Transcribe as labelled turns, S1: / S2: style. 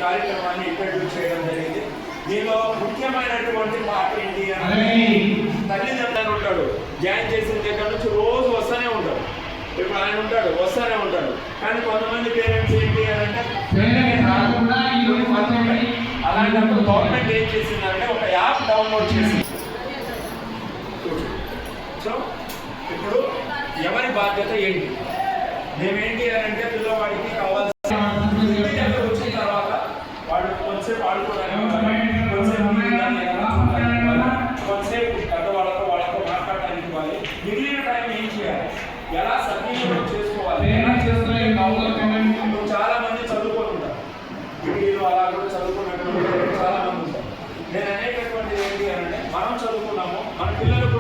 S1: కార్యక్రమాన్ని ఇంట్రడ్యూస్ చేయడం జరిగింది. దీనిలో ముఖ్యమైనటువంటి మాట ఏంటి అంటే తల్లిదండ్రులు ఉంటాడు, జాయిన్ చేసిన దగ్గర నుంచి రోజు వస్తూనే ఉంటాడు. ఇప్పుడు ఆయన ఉంటాడు, వస్తూనే ఉంటాడు. కానీ కొంతమంది పేరెంట్స్ ఏంటి అంటే అలాంటప్పుడు గవర్నమెంట్ ఏం చేసిందంటే ఒక యాప్ డౌన్లోడ్ చేసింది. సో ఇప్పుడు ఎవరి బాధ్యత ఏంటి? మేమేంటి అని అంటే పిల్లవాడికి కావాల్సిన వచ్చిన తర్వాత వాడు కొంతసేపు ఆడుకోవడానికి, కొంతసేపు వాళ్ళతో మాట్లాడడానికి ఇవ్వాలి. మిగిలిన టైం ఏం చేయాలి, ఎలా సద్వినియోగం చేసుకోవాలి. చాలా మంది చదువుకుంటారు, డిగ్రీలు అలా కూడా చదువుకున్నటువంటి చాలా మంది ఉంటారు. నేను అనేటటువంటిది ఏంటి అంటే మనం చదువుకున్నాము, మన పిల్లలు